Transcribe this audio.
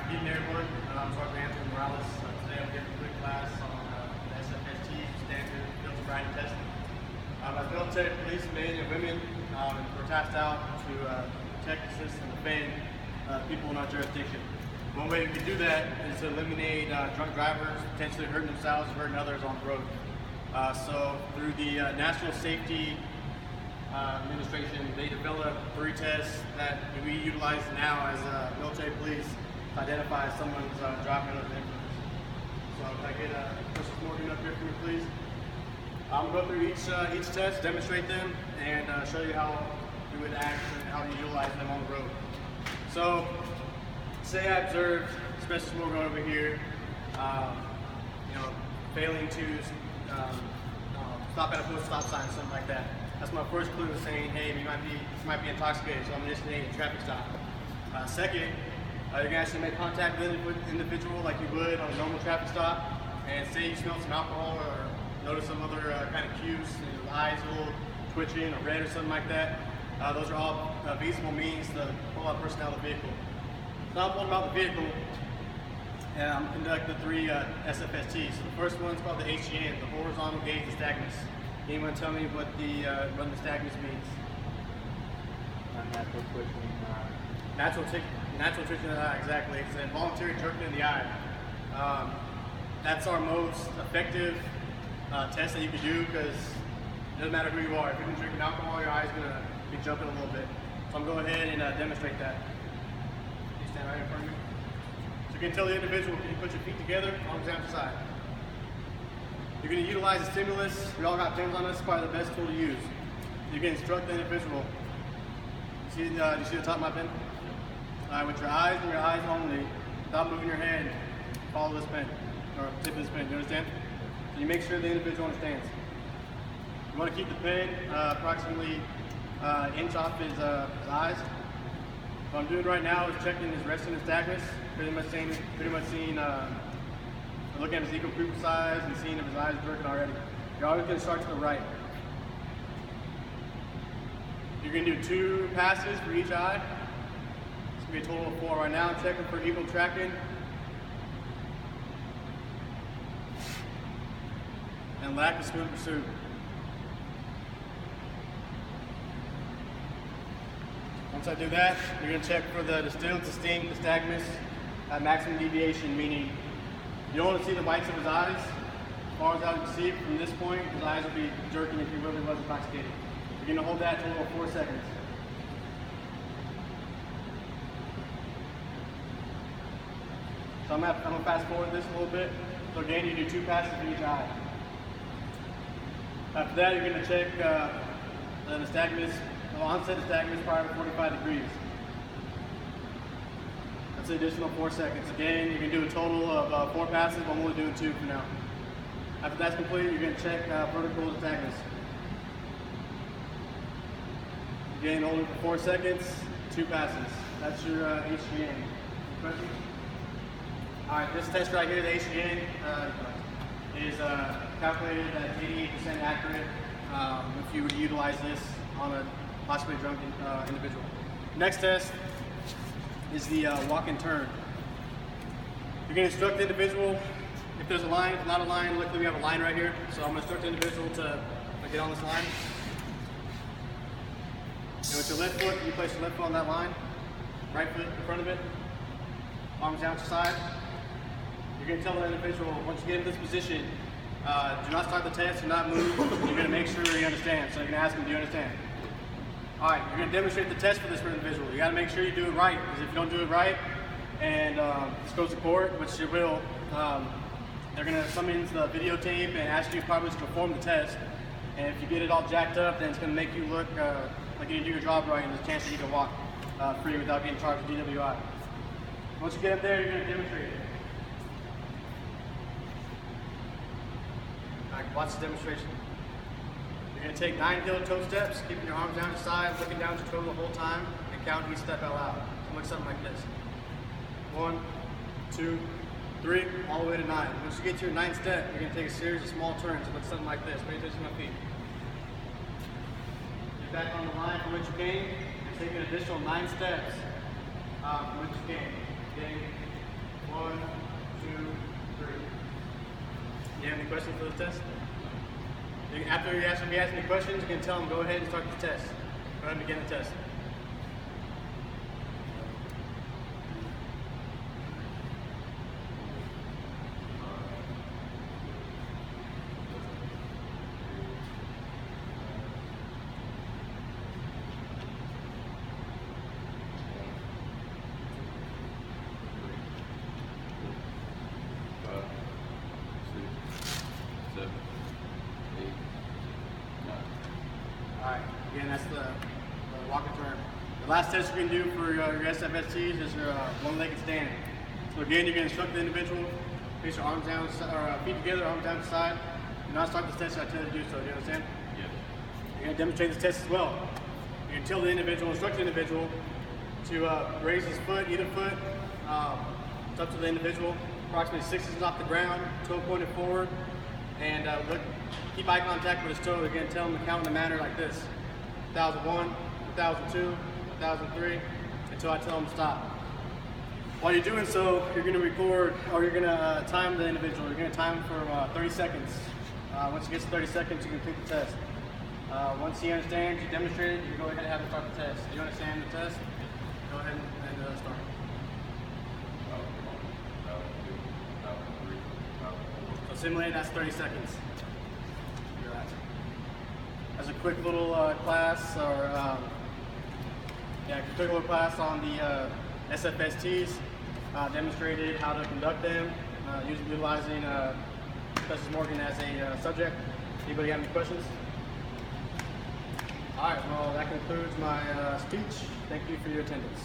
Good evening, everyone. I'm Sergeant Anthony Morales. Today I'm giving a quick class on the SFST, Standard Field Sobriety Testing. As military police men and women, we're tasked out to protect, assist, and defend people in our jurisdiction. One way we can do that is to eliminate drunk drivers, potentially hurting themselves, hurting others on the road. So through the National Safety Administration, they developed 3 tests that we utilize now as military police to identify someone's driving under the influence. So can I get Mrs. Morgan up here for me, please? I'm going to go through each test, demonstrate them, and show you how you would act and how you utilize them on the road. So, say I observed Mrs. Morgan over here, failing to stop at a post stop sign, something like that. That's my first clue of saying, hey, you might be intoxicated, so I'm going to initiate a traffic stop. Second, you're going to actually make contact with the individual like you would on a normal traffic stop, and say you smell some alcohol or notice some other kind of cues, his eyes a little twitching or red or something like that. Those are all feasible means to pull out a person out of the vehicle. So I'm pulling about the vehicle, and I'm conducting the 3 SFSTs. So the first one's called the HGN, the horizontal gaze nystagmus. Anyone tell me what the nystagmus means? Natural twitching. Natural twitching of the eye, exactly. It's an involuntary jerking in the eye. That's our most effective test that you can do, because it doesn't matter who you are. If you've been drinking alcohol, your eye's going to be jumping a little bit. So I'm going to go ahead and demonstrate that. You stand right in front of me. So you can tell the individual, can you put your feet together, arms down to the side. You're going to utilize a stimulus. We all got pens on us. It's probably the best tool to use. You can instruct the individual. Do you see the top of my pen? All right, with your eyes and your eyes only, without moving your hand, follow this pen, or tip of this pen. You understand? So you make sure the individual understands. You want to keep the pen approximately an inch off his eyes. What I'm doing right now is checking his resting nystagmus, pretty much seeing looking at his equal pupil size and seeing if his eyes are working already. You're always going to start to the right. You're going to do 2 passes for each eye. It's going to be a total of 4 right now. I'm checking for equal tracking. And lack of smooth pursuit. Once I do that, you're going to check for the distilled distinct nystagmus at maximum deviation, meaning you don't want to see the whites of his eyes. As far as I can see from this point, his eyes will be jerking if he really was intoxicated. You're going to hold that total of 4 seconds. So I'm going to fast forward this a little bit. So again, you do 2 passes for each eye. After that, you're going to check the nystagmus, the onset nystagmus prior to 45 degrees. That's an additional 4 seconds. Again, you can do a total of 4 passes, but I'm only doing 2 for now. After that's complete, you're going to check vertical nystagmus. Again, only for 4 seconds, 2 passes. That's your HGN. Questions? All right, this test right here, the HGN, is calculated at 88% accurate if you were to utilize this on a possibly drunk individual. Next test is the walk and turn. You're going to instruct the individual. If there's a line, if not a line, luckily we have a line right here. So I'm going to instruct the individual to get on this line. And with your left foot, you place your left foot on that line. Right foot in front of it. Arms down to the side. You're going to tell the individual, once you get in this position, do not start the test, do not move. You're going to make sure he understands. So you're going to ask him, do you understand? All right, you're going to demonstrate the test for this individual. You got to make sure you do it right, because if you don't do it right, and this goes to court, which you will, they're going to summons the videotape and ask you probably to perform the test. And if you get it all jacked up, then it's going to make you look like you didn't do your job right, and there's a chance that you can walk free without getting charged with DWI. Once you get up there, you're going to demonstrate it. All right, watch the demonstration. You're going to take 9 heel-toe steps, keeping your arms down to the side, looking down at your toe the whole time, and count each step out loud. So look something like this. 1, 2, 3, all the way to 9. Once you get to your 9th step, you're going to take a series of small turns. It looks something like this. Pay attention to my feet. Get back on the line from which you came, and take an additional 9 steps from which you came. Getting 1, 2, 3. You have any questions for the test? After you ask me questions, you can tell them go ahead and start the test. Go ahead and begin the test. Alright, again, that's the walk and turn. The last test you're going to do for your SFSTs is your one-legged stand. So again, you're going to instruct the individual, place your arms down, or feet together, arms down to the side. Do not start this test until I tell you to do so. Do you understand? Yes. You're going to demonstrate this test as well. You're going to tell the individual, instruct the individual to raise his foot, either foot. It's up to the individual. Approximately 6 inches off the ground, toe pointed forward, and keep eye contact with his toe. Again, tell him to count in a manner like this: 1001, 1002, 1003, until I tell him to stop. While you're doing so, you're going to record, or you're going to time the individual. You're going to time for 30 seconds. Once he gets to 30 seconds, you complete the test. Once he understands, you demonstrate it, you go ahead and have him start the test. Do you understand the test? Go ahead and start. So simulate, that's 30 seconds. As a quick little class, or quick little class on the SFSTs, demonstrated how to conduct them, utilizing Professor Morgan as a subject. Anybody have any questions? All right, well, that concludes my speech. Thank you for your attendance.